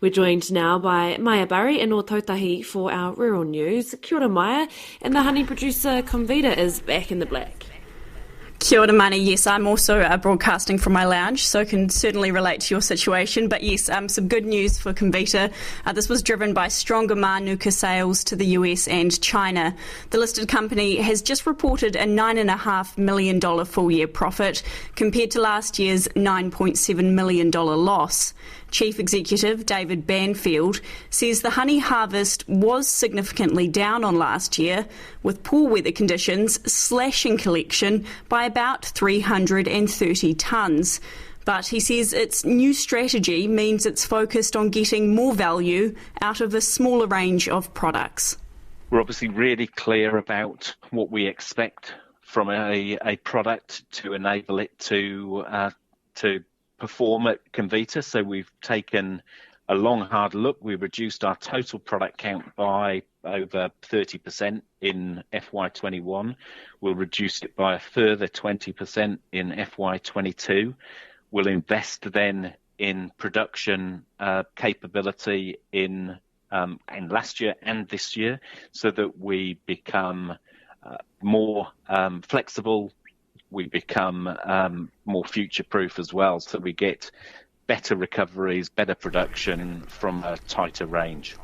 We're joined now by Maya Barry in Ōtautahi for our rural news. Kia ora, Maya, and the honey producer Comvita is back in the black. Kia ora, Mani. Yes, I'm also broadcasting from my lounge, so can certainly relate to your situation. But yes, some good news for Comvita. This was driven by stronger Mānuka sales to the US and China. The listed company has just reported a $9.5 million full-year profit compared to last year's $9.7 million loss. Chief Executive David Banfield says the honey harvest was significantly down on last year, with poor weather conditions slashing collection by about 330 tonnes. But he says its new strategy means it's focused on getting more value out of a smaller range of products. We're obviously really clear about what we expect from a product to enable it to perform at Comvita. So we've taken a long, hard look. We reduced our total product count by over 30% in FY21. We'll reduce it by a further 20% in FY22. We'll invest then in production capability in last year and this year so that we become more flexible. We become more future-proof as well, so we get better recoveries, better production from a tighter range.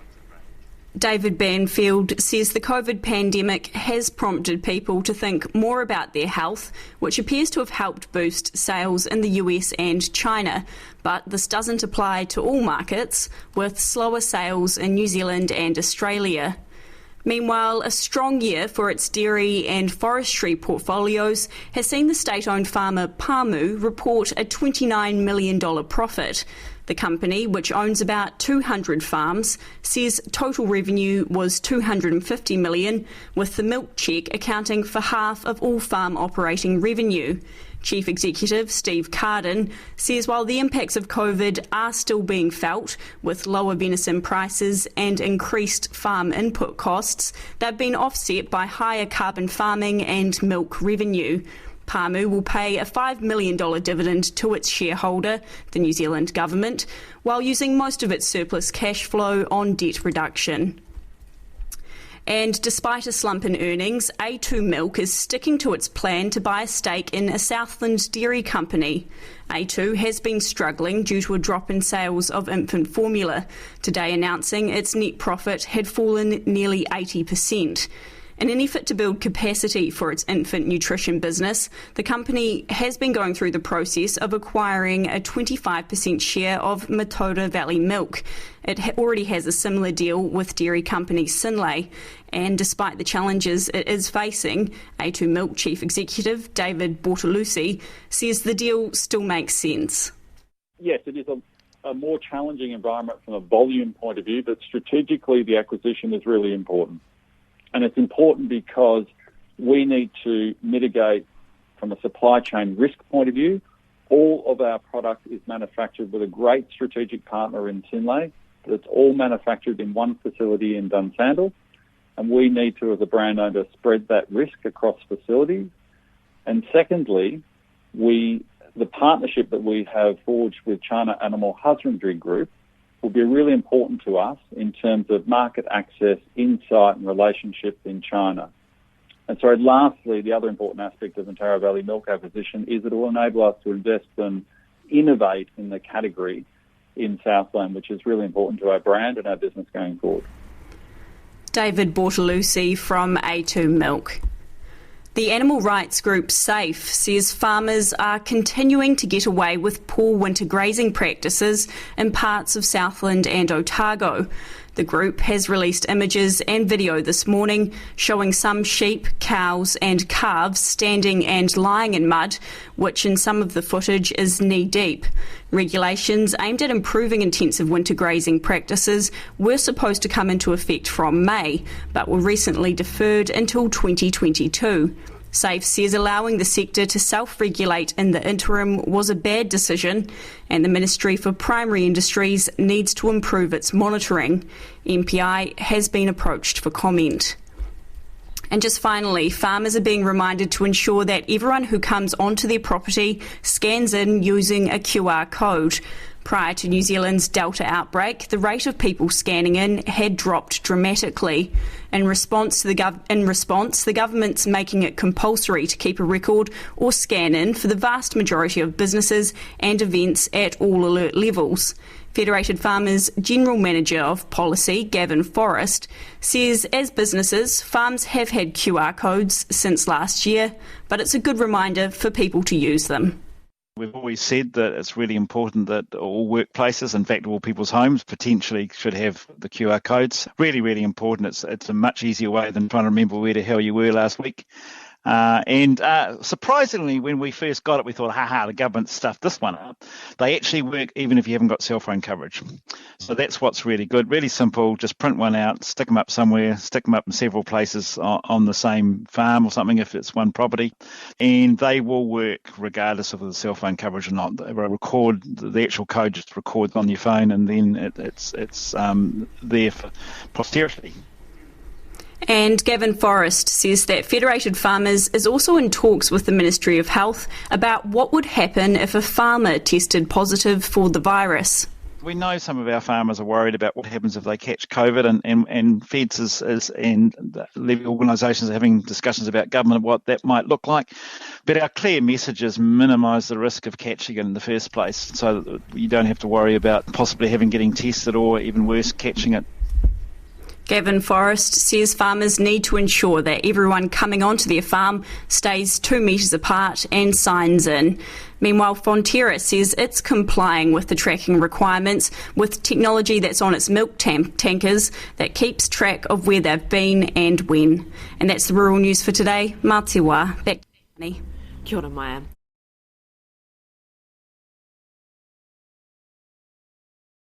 David Banfield says the COVID pandemic has prompted people to think more about their health, which appears to have helped boost sales in the US and China. But this doesn't apply to all markets, with slower sales in New Zealand and Australia. Meanwhile, a strong year for its dairy and forestry portfolios has seen the state-owned farmer Pāmu report a $29 million profit. The company, which owns about 200 farms, says total revenue was $250 million, with the milk cheque accounting for half of all farm operating revenue. Chief Executive Steve Carden says while the impacts of COVID are still being felt, with lower venison prices and increased farm input costs, they've been offset by higher carbon farming and milk revenue. Pāmu will pay a $5 million dividend to its shareholder, the New Zealand government, while using most of its surplus cash flow on debt reduction. And despite a slump in earnings, A2 Milk is sticking to its plan to buy a stake in a Southland dairy company. A2 has been struggling due to a drop in sales of infant formula, today announcing its net profit had fallen nearly 80%. In an effort to build capacity for its infant nutrition business, the company has been going through the process of acquiring a 25% share of Matoda Valley Milk. It already has a similar deal with dairy company Synlait, and despite the challenges it is facing, A2 Milk Chief Executive David Bortolussi says the deal still makes sense. Yes, it is a more challenging environment from a volume point of view, but strategically the acquisition is really important. And it's important because we need to mitigate from a supply chain risk point of view. All of our product is manufactured with a great strategic partner in Synlait, but it's all manufactured in one facility in Dunsandel. And we need to, as a brand owner, spread that risk across facilities. And secondly, the partnership that we have forged with China Animal Husbandry Group will be really important to us in terms of market access, insight and relationships in China. And so lastly, the other important aspect of the Mataura Valley Milk acquisition is that it will enable us to invest and innovate in the category in Southland, which is really important to our brand and our business going forward. David Bortolussi from A2 Milk. The animal rights group SAFE says farmers are continuing to get away with poor winter grazing practices in parts of Southland and Otago. The group has released images and video this morning showing some sheep, cows and calves standing and lying in mud, which in some of the footage is knee-deep. Regulations aimed at improving intensive winter grazing practices were supposed to come into effect from May, but were recently deferred until 2022. SAFE says allowing the sector to self-regulate in the interim was a bad decision, and the Ministry for Primary Industries needs to improve its monitoring. MPI has been approached for comment. And just finally, farmers are being reminded to ensure that everyone who comes onto their property scans in using a QR code. Prior to New Zealand's Delta outbreak, the rate of people scanning in had dropped dramatically. In response, the government's making it compulsory to keep a record or scan in for the vast majority of businesses and events at all alert levels. Federated Farmers General Manager of Policy, Gavin Forrest, says as businesses, farms have had QR codes since last year, but it's a good reminder for people to use them. We've always said that it's really important that all workplaces, in fact all people's homes, potentially should have the QR codes. Really, really important. It's a much easier way than trying to remember where the hell you were last week. And surprisingly, when we first got it, we thought, the government stuffed this one up. They actually work even if you haven't got cell phone coverage. So that's what's really good. Really simple. Just print one out, stick them up somewhere, stick them up in several places on the same farm or something if it's one property. And they will work regardless of the cell phone coverage or not. They will record, the actual code just records on your phone, and then it's there for posterity. And Gavin Forrest says that Federated Farmers is also in talks with the Ministry of Health about what would happen if a farmer tested positive for the virus. We know some of our farmers are worried about what happens if they catch COVID, and Feds and the levy organisations are having discussions about government what that might look like. But our clear message is minimise the risk of catching it in the first place, so that you don't have to worry about possibly getting tested or even worse, catching it. Gavin Forrest says farmers need to ensure that everyone coming onto their farm stays 2 metres apart and signs in. Meanwhile, Fonterra says it's complying with the tracking requirements with technology that's on its milk tankers that keeps track of where they've been and when. And that's the rural news for today. Mā te wā. Back to Annie. Kia ora, Maya.